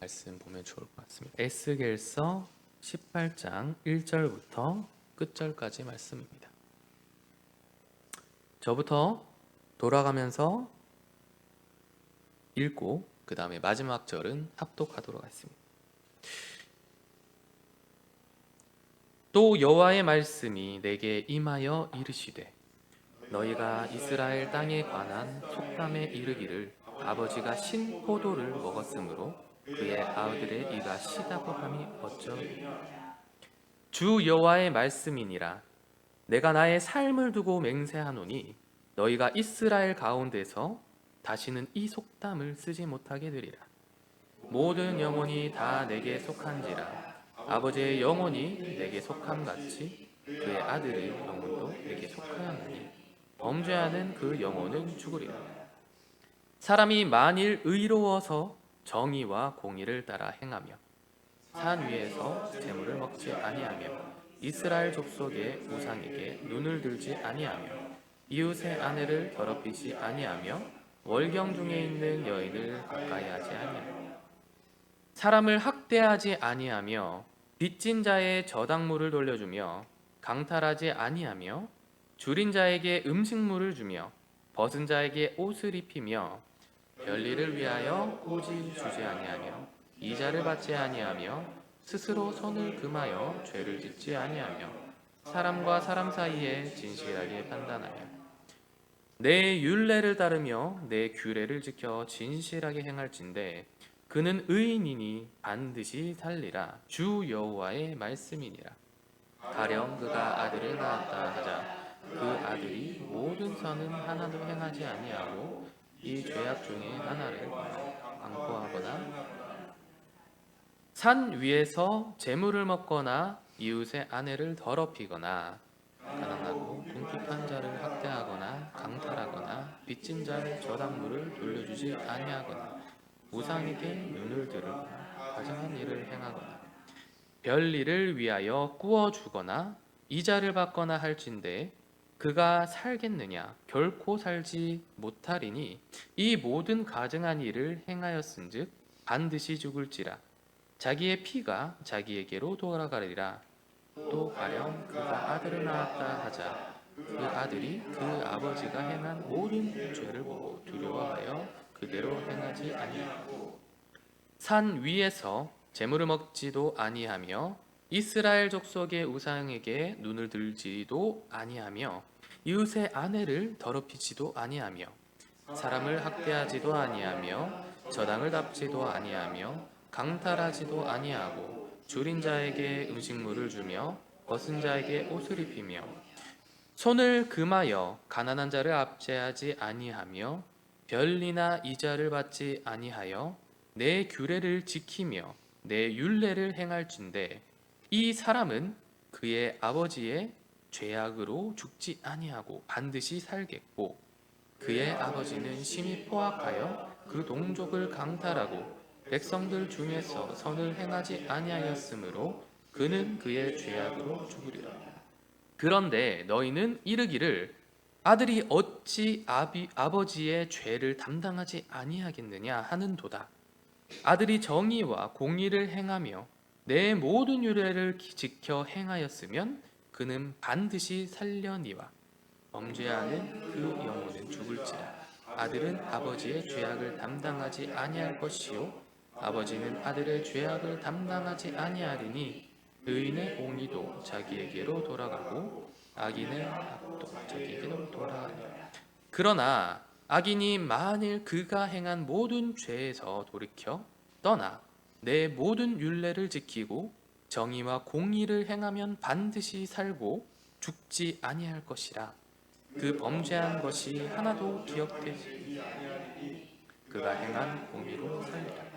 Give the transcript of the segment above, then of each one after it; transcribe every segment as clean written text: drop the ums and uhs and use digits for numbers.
말씀 보면 좋을 것 같습니다. 에스겔서 18장 1절부터 끝절까지 말씀입니다. 저부터 돌아가면서 읽고 그 다음에 마지막 절은 합독하도록 하겠습니다. 또 여호와의 말씀이 내게 임하여 이르시되 너희가 이스라엘 땅에 관한 속담에 이르기를 아버지가 신 포도를 먹었으므로 그의 아들의 이가 시다고 함이 어쩌리요. 주 여호와의 말씀이니라. 내가 나의 삶을 두고 맹세하노니 너희가 이스라엘 가운데서 다시는 이 속담을 쓰지 못하게 되리라. 모든 영혼이 다 내게 속한지라. 아버지의 영혼이 내게 속함같이 그의 아들의 영혼도 내게 속하였나니 범죄하는 그 영혼은 죽으리라. 사람이 만일 의로워서 정의와 공의를 따라 행하며 산 위에서 재물을 먹지 아니하며 이스라엘 족속의 우상에게 눈을 들지 아니하며 이웃의 아내를 더럽히지 아니하며 월경 중에 있는 여인을 가까이하지 아니하며 사람을 학대하지 아니하며 빚진 자의 저당물을 돌려주며 강탈하지 아니하며 줄인 자에게 음식물을 주며 벗은 자에게 옷을 입히며 별일을 위하여 꼬지 주지 아니하며 이자를 받지 아니하며 스스로 손을 금하여 죄를 짓지 아니하며 사람과 사람 사이에 진실하게 판단하며 내 율례를 따르며 내 규례를 지켜 진실하게 행할진대 그는 의인이니 반드시 살리라. 주 여호와의 말씀이니라. 가령 그가 아들을 낳았다 하자 그 아들이 모든 선은 하나도 행하지 아니하고 이 죄악 중에 하나를 강포하거나 산 위에서 재물을 먹거나 이웃의 아내를 더럽히거나 가난하고 궁핍한 자를 학대하거나 강탈하거나 빚진 자의 저당물을 돌려주지 아니하거나 우상에게 눈을 들거나 가증한 일을 행하거나 별일을 위하여 꾸어주거나 이자를 받거나 할진대 그가 살겠느냐? 결코 살지 못하리니 이 모든 가증한 일을 행하였은즉 반드시 죽을지라. 자기의 피가 자기에게로 돌아가리라. 또 가령 그가 아들을 낳았다 하자 그 아들이 그 아버지가 행한 모든 죄를 보고 두려워하여 그대로 행하지 아니하고 산 위에서 재물을 먹지도 아니하며 이스라엘 족속의 우상에게 눈을 들지도 아니하며 이웃의 아내를 더럽히지도 아니하며 사람을 학대하지도 아니하며 저당을 납지도 아니하며 강탈하지도 아니하고 줄인 자에게 음식물을 주며 벗은 자에게 옷을 입히며 손을 금하여 가난한 자를 압제하지 아니하며 별리나 이자를 받지 아니하여 내 규례를 지키며 내 율례를 행할진대 이 사람은 그의 아버지의 죄악으로 죽지 아니하고 반드시 살겠고 그의 아버지는 심히 포악하여 그 동족을 강탈하고 백성들 중에서 선을 행하지 아니하였으므로 그는 그의 죄악으로 죽으리라. 그런데 너희는 이르기를 아들이 어찌 아버지의 죄를 담당하지 아니하겠느냐 하는도다. 아들이 정의와 공의를 행하며 내 모든 율례를 지켜 행하였으면 그는 반드시 살려니와 범죄하는 그 영혼은 죽을지라. 아들은 아버지의 죄악을 담당하지 아니할 것이요 아버지는 아들의 죄악을 담당하지 아니하리니 의인의 공의도 자기에게로 돌아가고 악인의 악도 자기에게로 돌아가니라. 그러나 악인이 만일 그가 행한 모든 죄에서 돌이켜 떠나 내 모든 율례를 지키고 정의와 공의를 행하면 반드시 살고 죽지 아니할 것이라. 그 범죄한 것이 하나도 기억되지 그가 행한 공의로 살리라.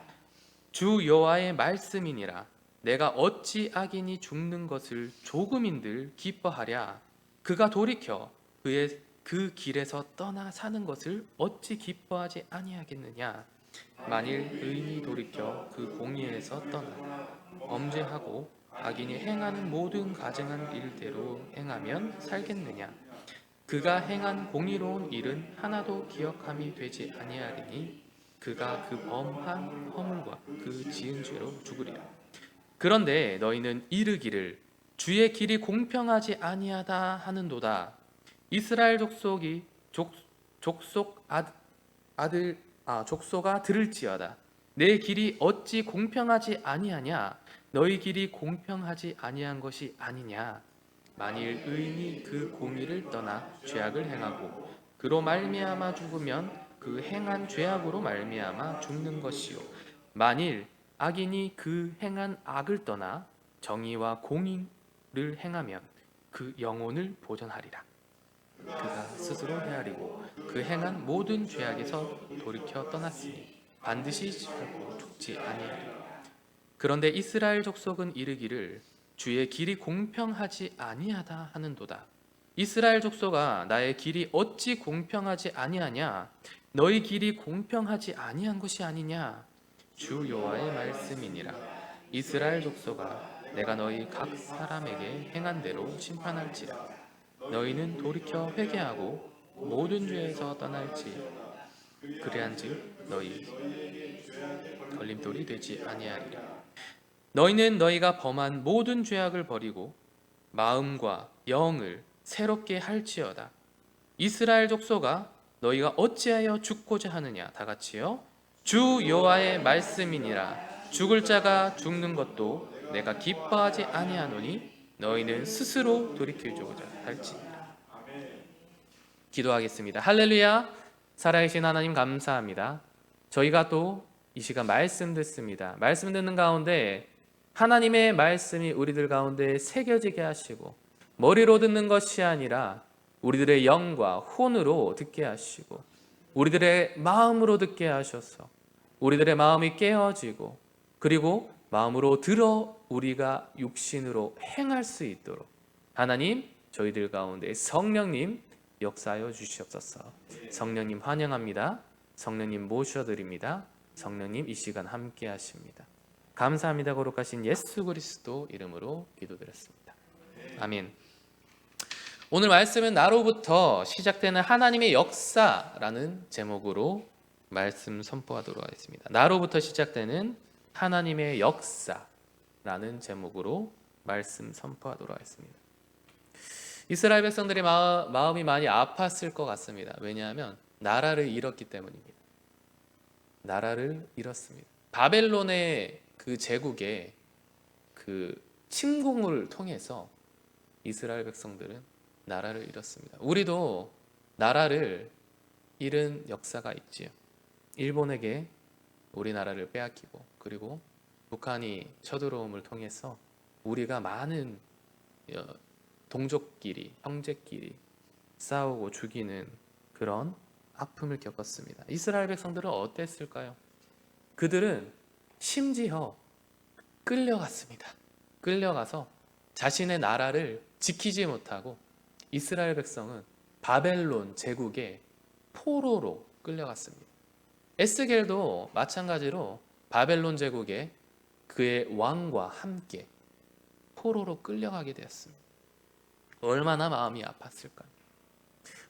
주 여호와의 말씀이니라. 내가 어찌 악인이 죽는 것을 조금인들 기뻐하랴. 그가 돌이켜 그의 그 길에서 떠나 사는 것을 어찌 기뻐하지 아니하겠느냐. 만일 의인이 돌이켜 그 공의에서 떠나 범죄하고 악인이 행하는 모든 가증한 일대로 행하면 살겠느냐. 그가 행한 공의로운 일은 하나도 기억함이 되지 아니하리니 그가 그 범한 허물과 그 지은 죄로 죽으리라. 그런데 너희는 이르기를 주의 길이 공평하지 아니하다 하는도다. 이스라엘 족속아 들을지어다. 내 길이 어찌 공평하지 아니하냐? 너희 길이 공평하지 아니한 것이 아니냐? 만일 의인이 그 공의를 떠나 죄악을 행하고 그로 말미암아 죽으면 그 행한 죄악으로 말미암아 죽는 것이요, 만일 악인이 그 행한 악을 떠나 정의와 공의를 행하면 그 영혼을 보전하리라. 그가 스스로 헤아리고 그 행한 모든 죄악에서 돌이켜 떠났으니 반드시 살고 죽지 아니하리라. 그런데 이스라엘 족속은 이르기를 주의 길이 공평하지 아니하다 하는도다. 이스라엘 족속아, 나의 길이 어찌 공평하지 아니하냐? 너희 길이 공평하지 아니한 것이 아니냐? 주 여호와의 말씀이니라. 이스라엘 족속아, 내가 너희 각 사람에게 행한 대로 심판할지라. 너희는 돌이켜 회개하고 모든 죄에서 떠날지, 그리한즉 너희 걸림돌이 되지 아니하리라. 너희는 너희가 범한 모든 죄악을 버리고 마음과 영을 새롭게 할지어다. 이스라엘 족속아, 너희가 어찌하여 죽고자 하느냐? 다 같이요. 주 여호와의 말씀이니라. 죽을 자가 죽는 것도 내가 기뻐하지 아니하노니 너희는 스스로 돌이켜주고자 할지니라. 기도하겠습니다. 할렐루야. 살아계신 하나님 감사합니다. 저희가 또 이 시간 말씀 듣습니다. 말씀 듣는 가운데 하나님의 말씀이 우리들 가운데 새겨지게 하시고, 머리로 듣는 것이 아니라 우리들의 영과 혼으로 듣게 하시고 우리들의 마음으로 듣게 하셔서 우리들의 마음이 깨어지고, 그리고 마음으로 들어 우리가 육신으로 행할 수 있도록 하나님, 저희들 가운데 성령님 역사하여 주시옵소서. 성령님 환영합니다. 성령님 모셔드립니다. 성령님 이 시간 함께 하십니다. 감사합니다. 거룩하신 예수 그리스도 이름으로 기도드렸습니다. 아멘. 오늘 말씀은 나로부터 시작되는 하나님의 역사라는 제목으로 말씀 선포하도록 하겠습니다. 나로부터 시작되는 하나님의 역사라는 제목으로 말씀 선포하도록 하겠습니다. 이스라엘 백성들의 마음이 많이 아팠을 것 같습니다. 왜냐하면 나라를 잃었기 때문입니다. 나라를 잃었습니다. 바벨론의 그 제국의 그 침공을 통해서 이스라엘 백성들은 나라를 잃었습니다. 우리도 나라를 잃은 역사가 있지요. 일본에게 우리나라를 빼앗기고, 그리고 북한이 쳐들어옴을 통해서 우리가 많은 동족끼리, 형제끼리 싸우고 죽이는 그런 아픔을 겪었습니다. 이스라엘 백성들은 어땠을까요? 그들은 심지어 끌려갔습니다. 끌려가서 자신의 나라를 지키지 못하고 이스라엘 백성은 바벨론 제국의 포로로 끌려갔습니다. 에스겔도 마찬가지로 바벨론 제국의 그의 왕과 함께 포로로 끌려가게 되었습니다. 얼마나 마음이 아팠을까요?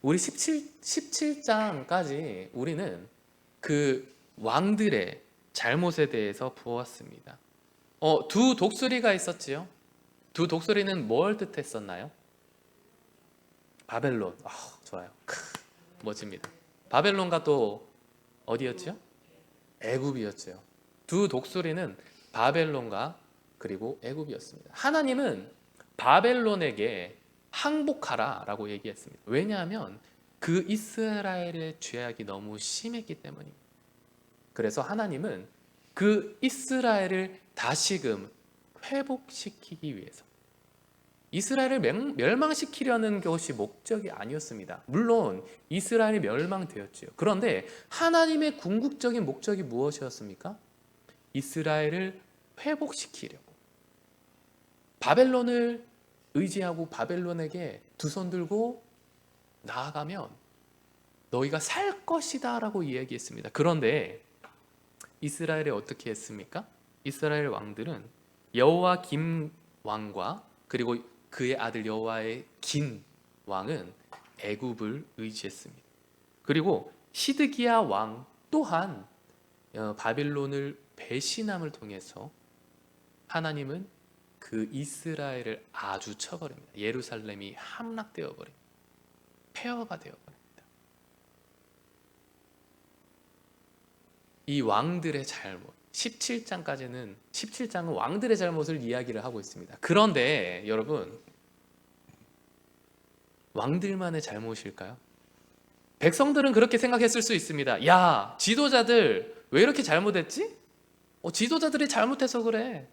우리 17장까지 우리는 그 왕들의 잘못에 대해서 보았습니다. 두 독수리가 있었지요. 두 독수리는 뭘 뜻했었나요? 바벨론. 좋아요. 멋집니다. 바벨론과 또 어디였죠? 애굽이었죠. 두 독수리는 바벨론과 그리고 애굽이었습니다. 하나님은 바벨론에게 항복하라라고 얘기했습니다. 왜냐하면 그 이스라엘의 죄악이 너무 심했기 때문입니다. 그래서 하나님은 그 이스라엘을 다시금 회복시키기 위해서 이스라엘을 멸망시키려는 것이 목적이 아니었습니다. 물론 이스라엘이 멸망되었지요. 그런데 하나님의 궁극적인 목적이 무엇이었습니까? 이스라엘을 회복시키려고. 바벨론을 의지하고 바벨론에게 두 손 들고 나아가면 너희가 살 것이다 라고 이야기했습니다. 그런데 이스라엘이 어떻게 했습니까? 이스라엘 왕들은 여호와 김 왕과 그리고 그의 아들 여호와의 긴 왕은 애굽을 의지했습니다. 그리고 시드기야 왕 또한 바빌론을 배신함을 통해서 하나님은 그 이스라엘을 아주 쳐버립니다. 예루살렘이 함락되어 버립니다. 폐허가 되어 버립니다. 이 왕들의 잘못, 17장은 왕들의 잘못을 이야기를 하고 있습니다. 그런데 여러분, 왕들만의 잘못일까요? 백성들은 그렇게 생각했을 수 있습니다. 야, 지도자들 왜 이렇게 잘못했지? 지도자들이 잘못해서 그래.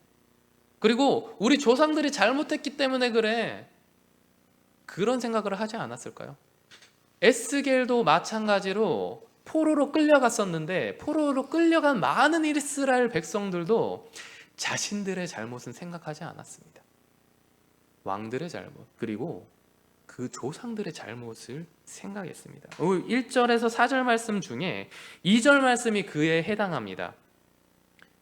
그리고 우리 조상들이 잘못했기 때문에 그래. 그런 생각을 하지 않았을까요? 에스겔도 마찬가지로 포로로 끌려갔었는데 포로로 끌려간 많은 이스라엘 백성들도 자신들의 잘못은 생각하지 않았습니다. 왕들의 잘못, 그리고 그 조상들의 잘못을 생각했습니다. 1절에서 4절 말씀 중에 2절 말씀이 그에 해당합니다.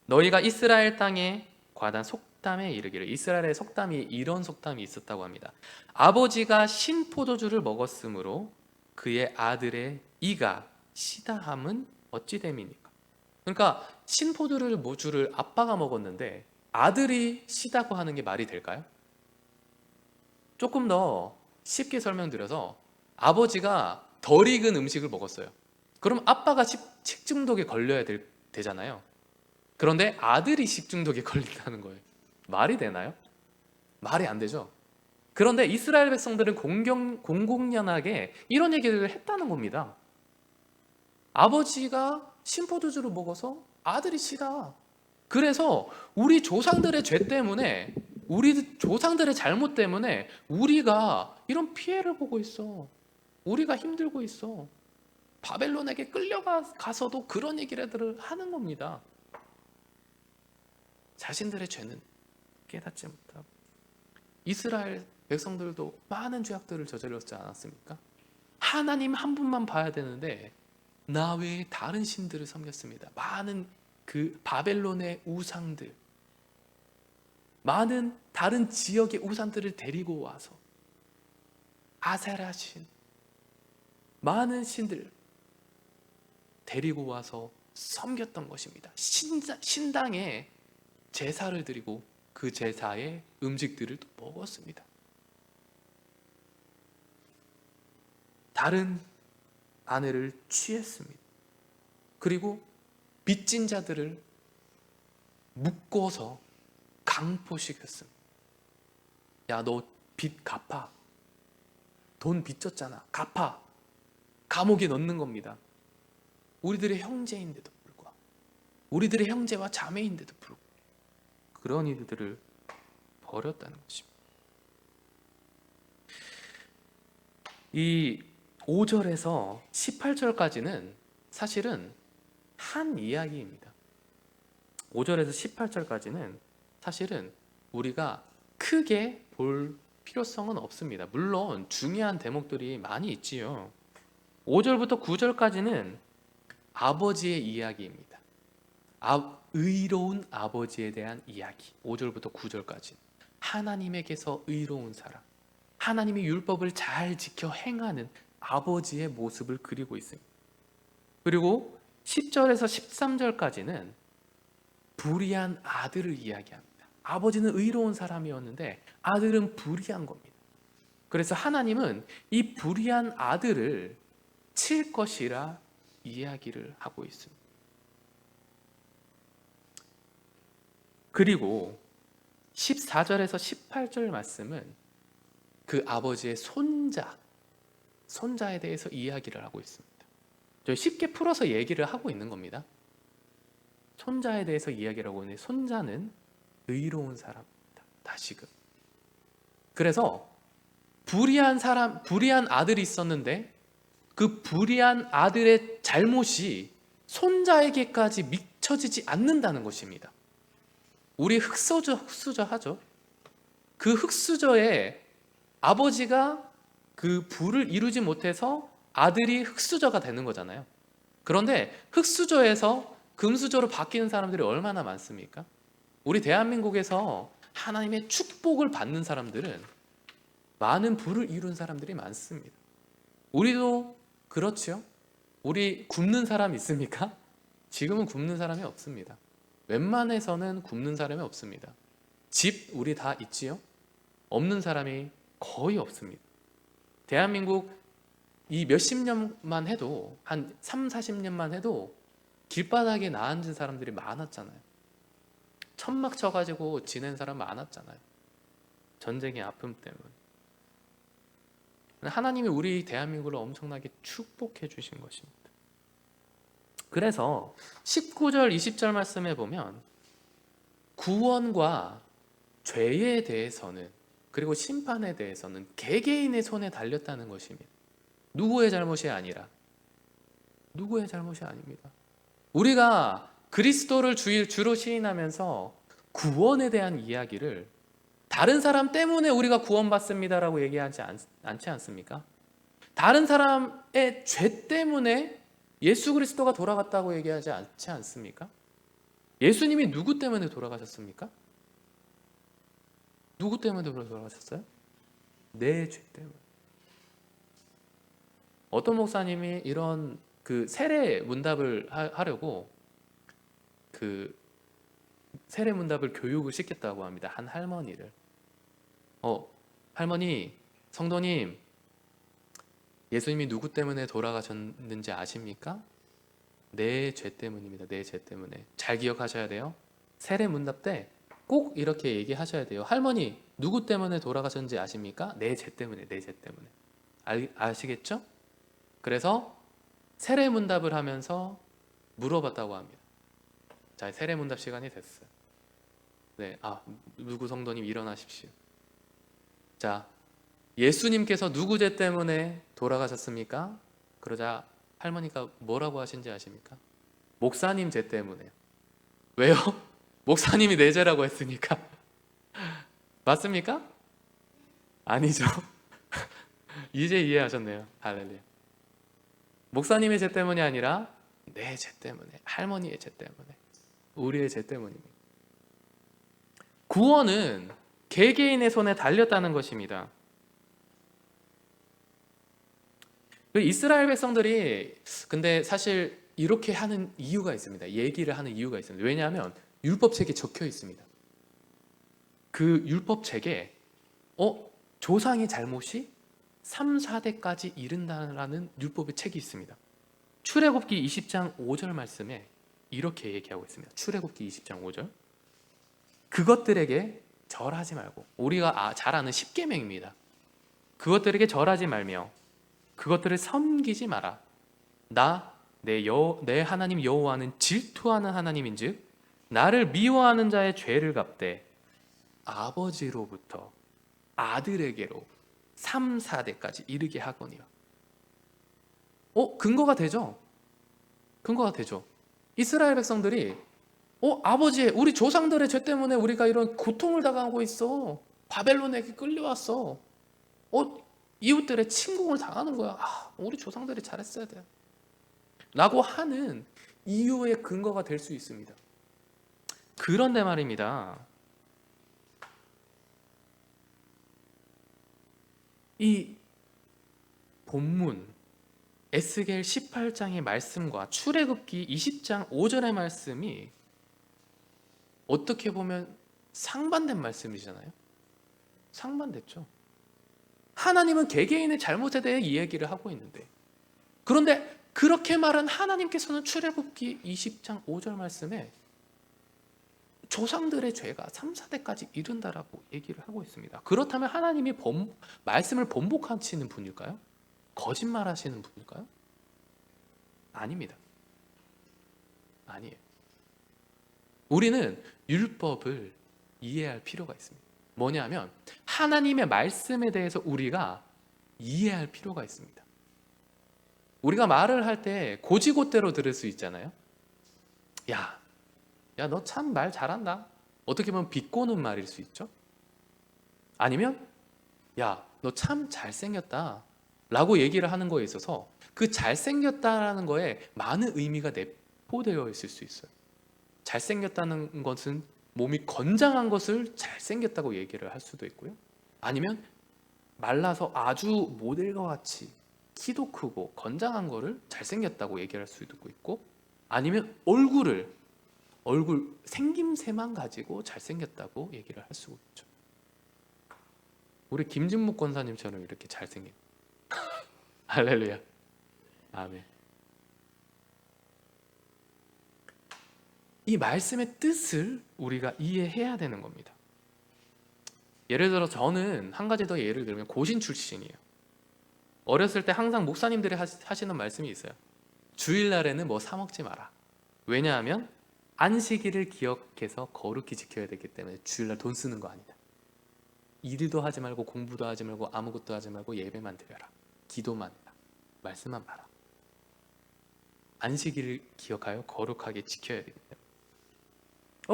너희가 이스라엘 땅에 과단 속담에 이르기를. 이스라엘의 속담이 이런 속담이 있었다고 합니다. 아버지가 신포도주를 먹었으므로 그의 아들의 이가 시다함은 어찌 됨이니까. 그러니까 신포도주를 아빠가 먹었는데 아들이 시다고 하는 게 말이 될까요? 조금 더 쉽게 설명드려서 아버지가 덜 익은 음식을 먹었어요. 그럼 아빠가 식중독에 걸려야 되잖아요. 그런데 아들이 식중독에 걸린다는 거예요. 말이 되나요? 말이 안 되죠. 그런데 이스라엘 백성들은 공공연하게 이런 얘기를 했다는 겁니다. 아버지가 신포도주를 먹어서 아들이 시다. 그래서 우리 조상들의 죄 때문에, 우리 조상들의 잘못 때문에 우리가 이런 피해를 보고 있어. 우리가 힘들고 있어. 바벨론에게 끌려가서도 그런 얘기를 하는 겁니다. 자신들의 죄는 깨닫지 못하고. 이스라엘 백성들도 많은 죄악들을 저질렀지 않았습니까? 하나님 한 분만 봐야 되는데 나 외에 다른 신들을 섬겼습니다. 많은 그 바벨론의 우상들, 많은 다른 지역의 우상들을 데리고 와서 아세라 신, 많은 신들 데리고 와서 섬겼던 것입니다. 신당에 제사를 드리고 그 제사의 음식들을 또 먹었습니다. 다른 아내를 취했습니다. 그리고 빚진 자들을 묶어서 강포시켰습니다. 야, 너 빚 갚아. 돈 빚졌잖아. 갚아. 감옥에 넣는 겁니다. 우리들의 형제인데도 불구하고, 우리들의 형제와 자매인데도 불구하고 그런 이들을 버렸다는 것입니다. 이 5절에서 18절까지는 사실은 한 이야기입니다. 5절에서 18절까지는 사실은 우리가 크게 볼 필요성은 없습니다. 물론 중요한 대목들이 많이 있지요. 5절부터 9절까지는 아버지의 이야기입니다. 의로운 아버지에 대한 이야기. 5절부터 9절까지. 하나님에게서 의로운 사람, 하나님의 율법을 잘 지켜 행하는 아버지의 모습을 그리고 있습니다. 그리고 10절에서 13절까지는 불의한 아들을 이야기합니다. 아버지는 의로운 사람이었는데 아들은 불의한 겁니다. 그래서 하나님은 이 불의한 아들을 칠 것이라 이야기를 하고 있습니다. 그리고 14절에서 18절 말씀은 그 아버지의 손자에 대해서 이야기를 하고 있습니다. 저 쉽게 풀어서 얘기를 하고 있는 겁니다. 손자에 대해서 이야기를 하고 있는데 손자는 의로운 사람입니다. 다시금. 그래서 불의한 아들이 있었는데 그 불의한 아들의 잘못이 손자에게까지 미쳐지지 않는다는 것입니다. 우리 흙수저 하죠. 그 흙수저에 아버지가 그 부를 이루지 못해서 아들이 흙수저가 되는 거잖아요. 그런데 흙수저에서 금수저로 바뀌는 사람들이 얼마나 많습니까? 우리 대한민국에서 하나님의 축복을 받는 사람들은 많은 부를 이룬 사람들이 많습니다. 우리도 그렇죠. 우리 굶는 사람 있습니까? 지금은 굶는 사람이 없습니다. 웬만해서는 굶는 사람이 없습니다. 집 우리 다 있지요? 없는 사람이 거의 없습니다. 대한민국 이 몇십 년만 해도 한 3, 40년만 해도 길바닥에 나앉은 사람들이 많았잖아요. 천막 쳐가지고 지낸 사람 많았잖아요. 전쟁의 아픔 때문에. 하나님이 우리 대한민국을 엄청나게 축복해 주신 것입니다. 그래서 19절, 20절 말씀에 보면 구원과 죄에 대해서는, 그리고 심판에 대해서는 개개인의 손에 달렸다는 것입니다. 누구의 잘못이 아니라, 누구의 잘못이 아닙니다. 우리가 그리스도를 주로 시인하면서 구원에 대한 이야기를 다른 사람 때문에 우리가 구원받습니다라고 얘기하지 않지 않습니까? 다른 사람의 죄 때문에 예수 그리스도가 돌아갔다고 얘기하지 않지 않습니까? 예수님이 누구 때문에 돌아가셨습니까? 누구 때문에 돌아가셨어요? 내 죄 때문에. 어떤 목사님이 이런 그 세례 문답을 하려고 그 세례 문답을 교육을 시켰다고 합니다. 한 할머니를. 할머니, 성도님, 예수님이 누구 때문에 돌아가셨는지 아십니까? 내 죄 때문입니다. 내 죄 때문에. 잘 기억하셔야 돼요. 세례 문답 때 꼭 이렇게 얘기하셔야 돼요. 할머니, 누구 때문에 돌아가셨는지 아십니까? 내 죄 때문에, 내 죄 때문에. 아시겠죠? 그래서 세례 문답을 하면서 물어봤다고 합니다. 자, 세례 문답 시간이 됐어요. 네, 누구 성도님 일어나십시오. 자, 예수님께서 누구 죄 때문에 돌아가셨습니까? 그러자 할머니가 뭐라고 하신지 아십니까? 목사님 죄 때문에요. 왜요? 목사님이 내 죄라고 했으니까. 맞습니까? 아니죠. 이제 이해하셨네요. 할렐루야. 목사님의 죄 때문이 아니라 내 죄 때문에, 할머니의 죄 때문에, 우리의 죄 때문입니다. 구원은 개개인의 손에 달렸다는 것입니다. 이스라엘 백성들이 근데 사실 이렇게 하는 이유가 있습니다. 얘기를 하는 이유가 있습니다. 왜냐하면 율법책에 적혀 있습니다. 그 율법책에 조상의 잘못이 3, 4대까지 이른다라는 율법의 책이 있습니다. 출애굽기 20장 5절 말씀에 이렇게 얘기하고 있습니다. 출애굽기 20장 5절. 그것들에게 절하지 말고, 우리가 잘 아는 십계명입니다. 그것들에게 절하지 말며 그것들을 섬기지 마라. 내 하나님 여호와는 질투하는 하나님인즉 나를 미워하는 자의 죄를 갚되 아버지로부터 아들에게로 3, 4대까지 이르게 하거니와. 근거가 되죠? 근거가 되죠. 이스라엘 백성들이 아버지, 우리 조상들의 죄 때문에 우리가 이런 고통을 당하고 있어. 바벨론에게 끌려왔어. 이웃들의 침공을 당하는 거야. 우리 조상들이 잘했어야 돼. 라고 하는 이유의 근거가 될 수 있습니다. 그런데 말입니다. 이 본문 에스겔 18장의 말씀과 출애굽기 20장 5절의 말씀이 어떻게 보면 상반된 말씀이잖아요. 상반됐죠. 하나님은 개개인의 잘못에 대해 이야기를 하고 있는데, 그런데 그렇게 말한 하나님께서는 출애굽기 20장 5절 말씀에 조상들의 죄가 3, 4대까지 이른다라고 얘기를 하고 있습니다. 그렇다면 하나님이 말씀을 번복하시는 분일까요? 거짓말하시는 분일까요? 아닙니다. 아니에요. 우리는 율법을 이해할 필요가 있습니다. 뭐냐면 하나님의 말씀에 대해서 우리가 이해할 필요가 있습니다. 우리가 말을 할 때 고지고대로 들을 수 있잖아요. 야, 너 참 말 잘한다. 어떻게 보면 비꼬는 말일 수 있죠. 아니면 야, 너 참 잘생겼다 라고 얘기를 하는 거에 있어서 그 잘생겼다라는 거에 많은 의미가 내포되어 있을 수 있어요. 잘생겼다는 것은 몸이 건장한 것을 잘생겼다고 얘기를 할 수도 있고요. 아니면 말라서 아주 모델과 같이 키도 크고 건장한 거를 잘생겼다고 얘기할 수도 있고, 아니면 얼굴 생김새만 가지고 잘생겼다고 얘기를 할 수가 있죠. 우리 김진묵 권사님처럼 이렇게 잘생긴 할렐루야. 아멘. 이 말씀의 뜻을 우리가 이해해야 되는 겁니다. 예를 들어 저는 한 가지 더 예를 들면 고신 출신이에요. 어렸을 때 항상 목사님들이 하시는 말씀이 있어요. 주일날에는 뭐 사 먹지 마라. 왜냐하면 안식일을 기억해서 거룩히 지켜야 되기 때문에 주일날 돈 쓰는 거 아니다. 일도 하지 말고 공부도 하지 말고 아무것도 하지 말고 예배만 드려라. 기도만 해라. 말씀만 봐라. 안식일을 기억하여 거룩하게 지켜야 되기 때문에.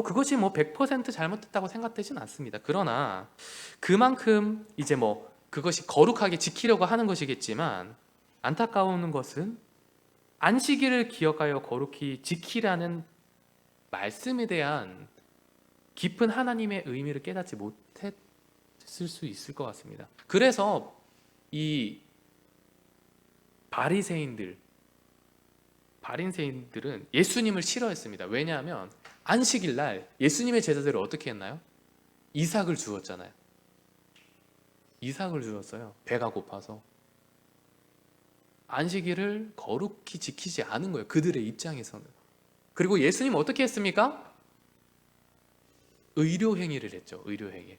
그것이 뭐 100% 잘못됐다고 생각되진 않습니다. 그러나 그만큼 이제 뭐 그것이 거룩하게 지키려고 하는 것이겠지만 안타까운 것은 안식일을 기억하여 거룩히 지키라는 말씀에 대한 깊은 하나님의 의미를 깨닫지 못했을 수 있을 것 같습니다. 그래서 이 바리새인들은 예수님을 싫어했습니다. 왜냐하면 안식일 날 예수님의 제자들을 어떻게 했나요? 이삭을 주었잖아요. 이삭을 주었어요. 배가 고파서. 안식일을 거룩히 지키지 않은 거예요. 그들의 입장에서는. 그리고 예수님은 어떻게 했습니까? 의료행위를 했죠. 의료행위.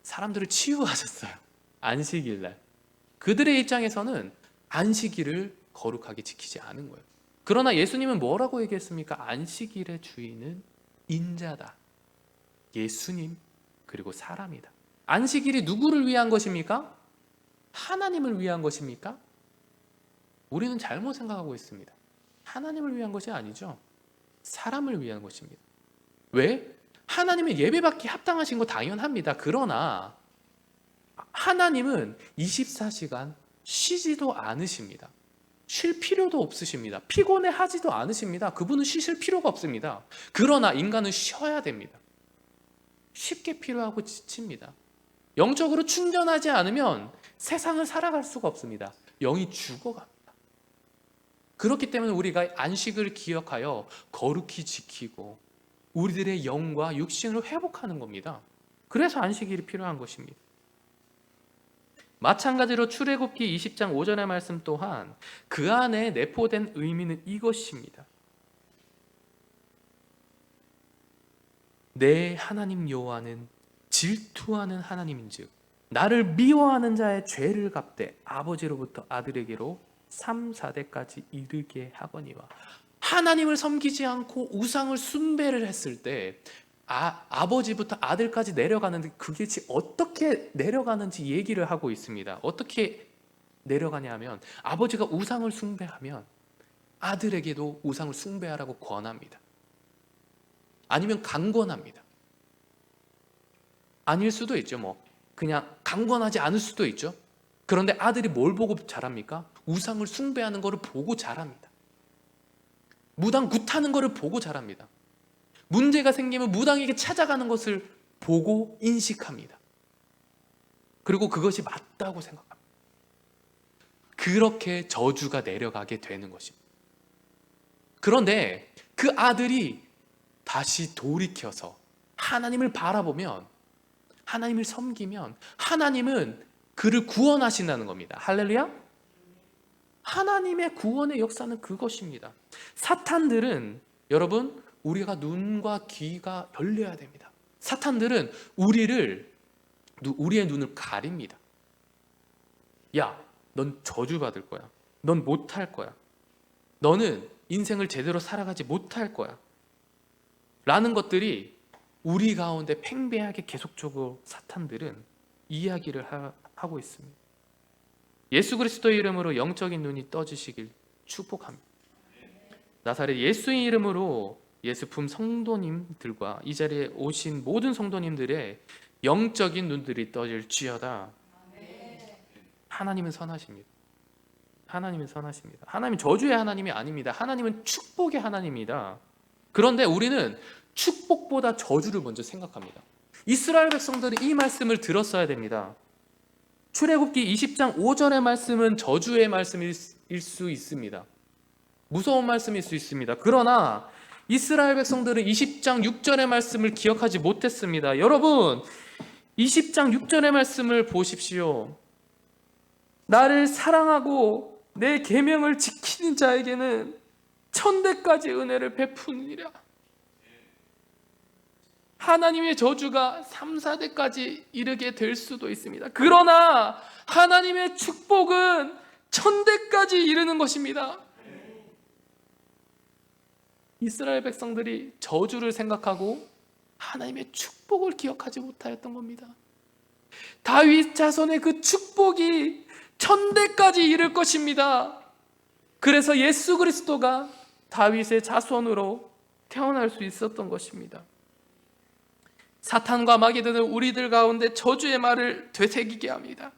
사람들을 치유하셨어요. 안식일 날. 그들의 입장에서는 안식일을 거룩하게 지키지 않은 거예요. 그러나 예수님은 뭐라고 얘기했습니까? 안식일의 주인은 인자다. 예수님 그리고 사람이다. 안식일이 누구를 위한 것입니까? 하나님을 위한 것입니까? 우리는 잘못 생각하고 있습니다. 하나님을 위한 것이 아니죠. 사람을 위한 것입니다. 왜? 하나님의 예배받기 합당하신 거 당연합니다. 그러나 하나님은 24시간 쉬지도 않으십니다. 쉴 필요도 없으십니다. 피곤해하지도 않으십니다. 그분은 쉬실 필요가 없습니다. 그러나 인간은 쉬어야 됩니다. 쉽게 피로하고 지칩니다. 영적으로 충전하지 않으면 세상을 살아갈 수가 없습니다. 영이 죽어갑니다. 그렇기 때문에 우리가 안식을 기억하여 거룩히 지키고 우리들의 영과 육신을 회복하는 겁니다. 그래서 안식일이 필요한 것입니다. 마찬가지로 출애굽기 20장 5절의 말씀 또한 그 안에 내포된 의미는 이것입니다. 내 하나님 여호와는 질투하는 하나님인즉 나를 미워하는 자의 죄를 갚되 아버지로부터 아들에게로 3, 4대까지 이르게 하거니와. 하나님을 섬기지 않고 우상을 숭배를 했을 때 아버지부터 아들까지 내려가는데 그게 어떻게 내려가는지 얘기를 하고 있습니다. 어떻게 내려가냐면 아버지가 우상을 숭배하면 아들에게도 우상을 숭배하라고 권합니다. 아니면 강권합니다. 아닐 수도 있죠. 뭐 그냥 강권하지 않을 수도 있죠. 그런데 아들이 뭘 보고 자랍니까? 우상을 숭배하는 것을 보고 자랍니다. 무당 굿하는 것을 보고 자랍니다. 문제가 생기면 무당에게 찾아가는 것을 보고 인식합니다. 그리고 그것이 맞다고 생각합니다. 그렇게 저주가 내려가게 되는 것입니다. 그런데 그 아들이 다시 돌이켜서 하나님을 바라보면, 하나님을 섬기면 하나님은 그를 구원하신다는 겁니다. 할렐루야? 하나님의 구원의 역사는 그것입니다. 사탄들은 여러분 우리가 눈과 귀가 열려야 됩니다. 사탄들은 우리의 눈을 가립니다. 야, 넌 저주받을 거야. 넌 못할 거야. 너는 인생을 제대로 살아가지 못할 거야. 라는 것들이 우리 가운데 팽배하게 계속적으로 사탄들은 이야기를 하고 있습니다. 예수 그리스도의 이름으로 영적인 눈이 떠지시길 축복합니다. 나사렛 예수의 이름으로 예수품 성도님들과 이 자리에 오신 모든 성도님들의 영적인 눈들이 떠질지어다. 하나님은 선하십니다. 하나님은 선하십니다. 하나님은 저주의 하나님이 아닙니다. 하나님은 축복의 하나님입니다. 그런데 우리는 축복보다 저주를 먼저 생각합니다. 이스라엘 백성들이 이 말씀을 들었어야 됩니다. 출애굽기 20장 5절의 말씀은 저주의 말씀일 수 있습니다. 무서운 말씀일 수 있습니다. 그러나 이스라엘 백성들은 20장 6절의 말씀을 기억하지 못했습니다. 여러분, 20장 6절의 말씀을 보십시오. 나를 사랑하고 내 계명을 지키는 자에게는 천대까지 은혜를 베푸느니라. 하나님의 저주가 3, 4대까지 이르게 될 수도 있습니다. 그러나 하나님의 축복은 천대까지 이르는 것입니다. 이스라엘 백성들이 저주를 생각하고 하나님의 축복을 기억하지 못하였던 겁니다. 다윗 자손의 그 축복이 천대까지 이를 것입니다. 그래서 예수 그리스도가 다윗의 자손으로 태어날 수 있었던 것입니다. 사탄과 마귀들은 우리들 가운데 저주의 말을 되새기게 합니다.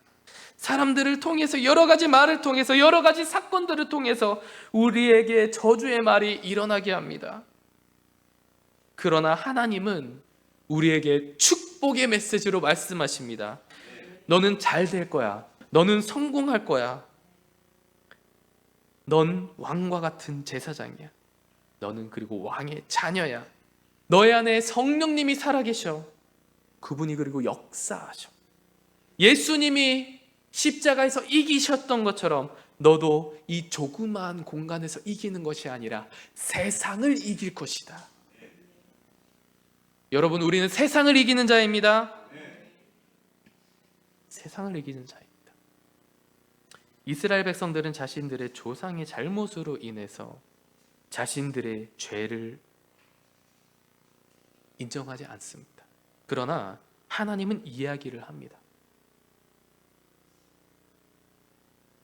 사람들을 통해서, 여러 가지 말을 통해서, 여러 가지 사건들을 통해서 우리에게 저주의 말이 일어나게 합니다. 그러나 하나님은 우리에게 축복의 메시지로 말씀하십니다. 너는 잘 될 거야. 너는 성공할 거야. 넌 왕과 같은 제사장이야. 너는 그리고 왕의 자녀야. 너의 안에 성령님이 살아계셔. 그분이 그리고 역사하셔. 예수님이 십자가에서 이기셨던 것처럼 너도 이 조그마한 공간에서 이기는 것이 아니라 세상을 이길 것이다. 여러분, 우리는 세상을 이기는 자입니다. 세상을 이기는 자입니다. 이스라엘 백성들은 자신들의 조상의 잘못으로 인해서 자신들의 죄를 인정하지 않습니다. 그러나 하나님은 이야기를 합니다.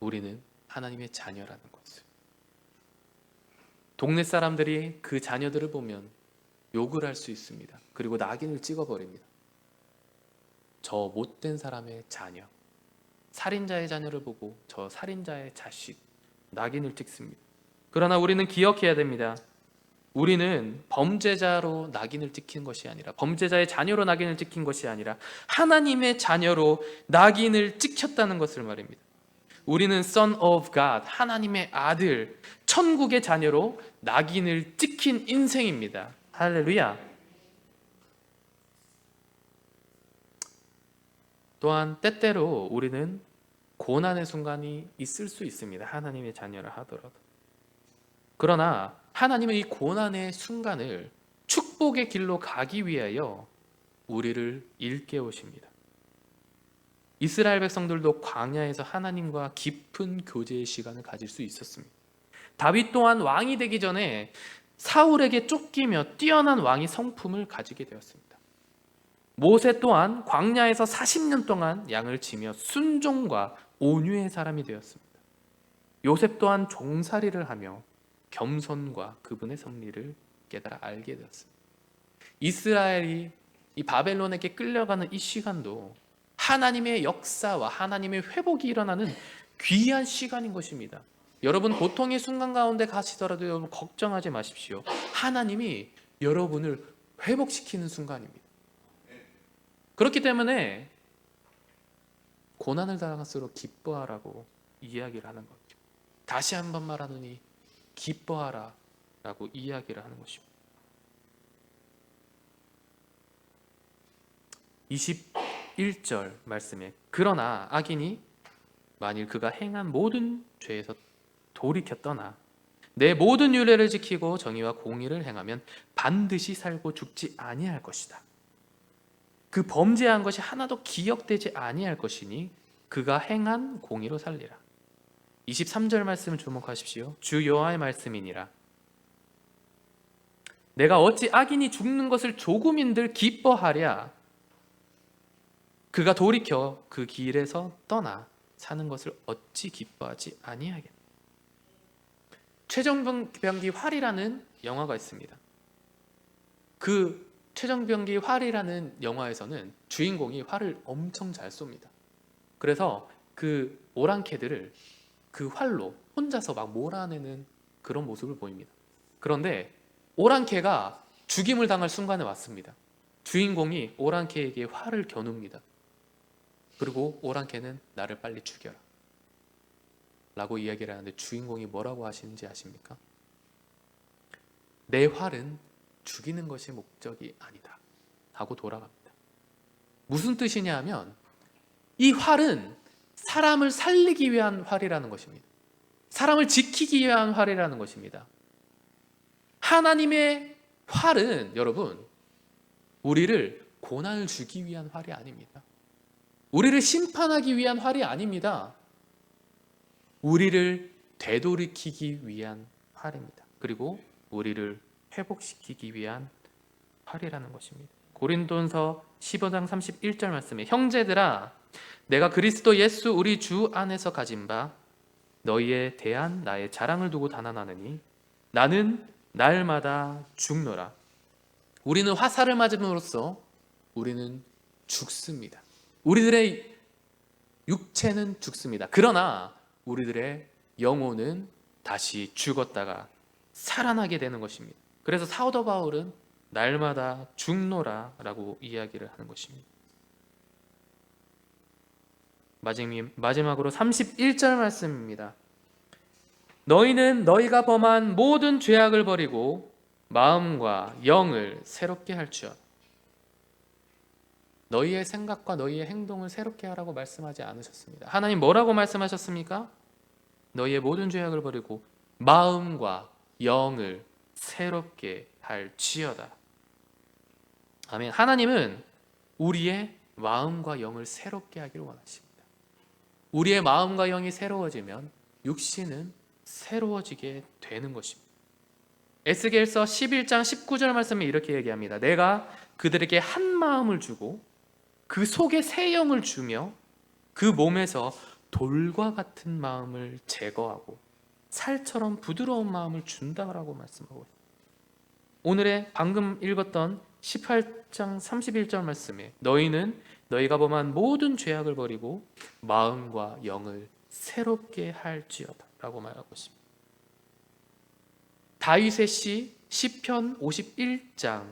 우리는 하나님의 자녀라는 것을. 동네 사람들이 그 자녀들을 보면 욕을 할 수 있습니다. 그리고 낙인을 찍어버립니다. 저 못된 사람의 자녀, 살인자의 자녀를 보고 저 살인자의 자식, 낙인을 찍습니다. 그러나 우리는 기억해야 됩니다. 우리는 범죄자로 낙인을 찍힌 것이 아니라, 범죄자의 자녀로 낙인을 찍힌 것이 아니라 하나님의 자녀로 낙인을 찍혔다는 것을 말입니다. 우리는 Son of God, 하나님의 아들, 천국의 자녀로 낙인을 찍힌 인생입니다. 할렐루야. 또한 때때로 우리는 고난의 순간이 있을 수 있습니다. 하나님의 자녀를 하더라도. 그러나 하나님은 이 고난의 순간을 축복의 길로 가기 위하여 우리를 일깨우십니다. 이스라엘 백성들도 광야에서 하나님과 깊은 교제의 시간을 가질 수 있었습니다. 다윗 또한 왕이 되기 전에 사울에게 쫓기며 뛰어난 왕의 성품을 가지게 되었습니다. 모세 또한 광야에서 40년 동안 양을 치며 순종과 온유의 사람이 되었습니다. 요셉 또한 종살이를 하며 겸손과 그분의 섭리를 깨달아 알게 되었습니다. 이스라엘이 이 바벨론에게 끌려가는 이 시간도 하나님의 역사와 하나님의 회복이 일어나는 귀한 시간인 것입니다. 여러분, 고통의 순간 가운데 가시더라도 여러분 걱정하지 마십시오. 하나님이 여러분을 회복시키는 순간입니다. 그렇기 때문에 고난을 당할수록 기뻐하라고 이야기를 하는 거죠. 다시 한번 말하노니 기뻐하라 라고 이야기를 하는 것입니다. 21절 말씀에 그러나 악인이 만일 그가 행한 모든 죄에서 돌이켜 떠나 내 모든 율례를 지키고 정의와 공의를 행하면 반드시 살고 죽지 아니할 것이다. 그 범죄한 것이 하나도 기억되지 아니할 것이니 그가 행한 공의로 살리라. 23절 말씀을 주목하십시오. 주 여호와의 말씀이니라. 내가 어찌 악인이 죽는 것을 조금인들 기뻐하랴. 그가 돌이켜 그 길에서 떠나 사는 것을 어찌 기뻐하지 아니하겠나. 최정병기 활이라는 영화가 있습니다. 그 최정병기 활이라는 영화에서는 주인공이 활을 엄청 잘 쏩니다. 그래서 그 오랑캐들을 그 활로 혼자서 막 몰아내는 그런 모습을 보입니다. 그런데 오랑캐가 죽임을 당할 순간에 왔습니다. 주인공이 오랑캐에게 활을 겨눕니다. 그리고 오랑캐는 나를 빨리 죽여라 라고 이야기를 하는데 주인공이 뭐라고 하시는지 아십니까? 내 활은 죽이는 것이 목적이 아니다 하고 돌아갑니다. 무슨 뜻이냐 하면 이 활은 사람을 살리기 위한 활이라는 것입니다. 사람을 지키기 위한 활이라는 것입니다. 하나님의 활은 여러분, 우리를 고난을 주기 위한 활이 아닙니다. 우리를 심판하기 위한 활이 아닙니다. 우리를 되돌이키기 위한 활입니다. 그리고 우리를 회복시키기 위한 활이라는 것입니다. 고린도전서 15장 31절 말씀에 형제들아 내가 그리스도 예수 우리 주 안에서 가진 바 너희에 대한 나의 자랑을 두고 단언하느니 나는 날마다 죽노라. 우리는 화살을 맞음으로써 우리는 죽습니다. 우리들의 육체는 죽습니다. 그러나 우리들의 영혼은 다시 죽었다가 살아나게 되는 것입니다. 그래서 사도 바울은 날마다 죽노라 라고 이야기를 하는 것입니다. 마지막으로 31절 말씀입니다. 너희는 너희가 범한 모든 죄악을 버리고 마음과 영을 새롭게 할지어다. 너희의 생각과 너희의 행동을 새롭게 하라고 말씀하지 않으셨습니다. 하나님 뭐라고 말씀하셨습니까? 너희의 모든 죄악을 버리고 마음과 영을 새롭게 할지어다. 아멘. 하나님은 우리의 마음과 영을 새롭게 하기를 원하십니다. 우리의 마음과 영이 새로워지면 육신은 새로워지게 되는 것입니다. 에스겔서 11장 19절 말씀에 이렇게 얘기합니다. 내가 그들에게 한 마음을 주고 그 속에 새 영을 주며 그 몸에서 돌과 같은 마음을 제거하고 살처럼 부드러운 마음을 준다라고 말씀하고 있습니다. 오늘의 방금 읽었던 18장 31절 말씀에 너희는 너희가 범한 모든 죄악을 버리고 마음과 영을 새롭게 할지어다 라고 말하고 있습니다. 다윗의 시 시편 51장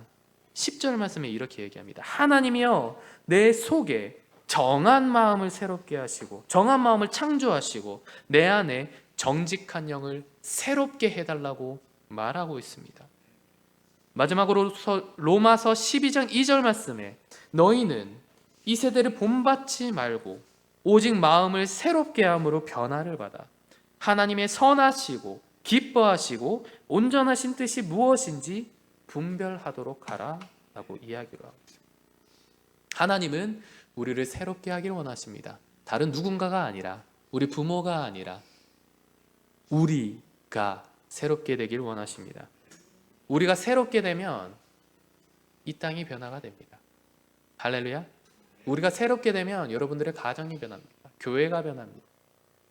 10절 말씀에 이렇게 얘기합니다. 하나님이여 내 속에 정한 마음을 새롭게 하시고 정한 마음을 창조하시고 내 안에 정직한 영을 새롭게 해달라고 말하고 있습니다. 마지막으로 로마서 12장 2절 말씀에 너희는 이 세대를 본받지 말고 오직 마음을 새롭게 함으로 변화를 받아 하나님의 선하시고 기뻐하시고 온전하신 뜻이 무엇인지 분별하도록 하라 라고 이야기를 하고 있습니다. 하나님은 우리를 새롭게 하기를 원하십니다. 다른 누군가가 아니라 우리 부모가 아니라 우리가 새롭게 되기를 원하십니다. 우리가 새롭게 되면 이 땅이 변화가 됩니다. 할렐루야. 우리가 새롭게 되면 여러분들의 가정이 변합니다. 교회가 변합니다.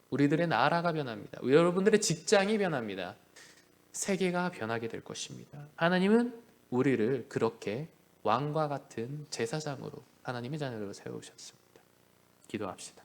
우리들의 나라가 변합니다. 여러분들의 직장이 변합니다. 세계가 변하게 될 것입니다. 하나님은 우리를 그렇게 왕과 같은 제사장으로 하나님의 자녀로 세우셨습니다. 기도합시다.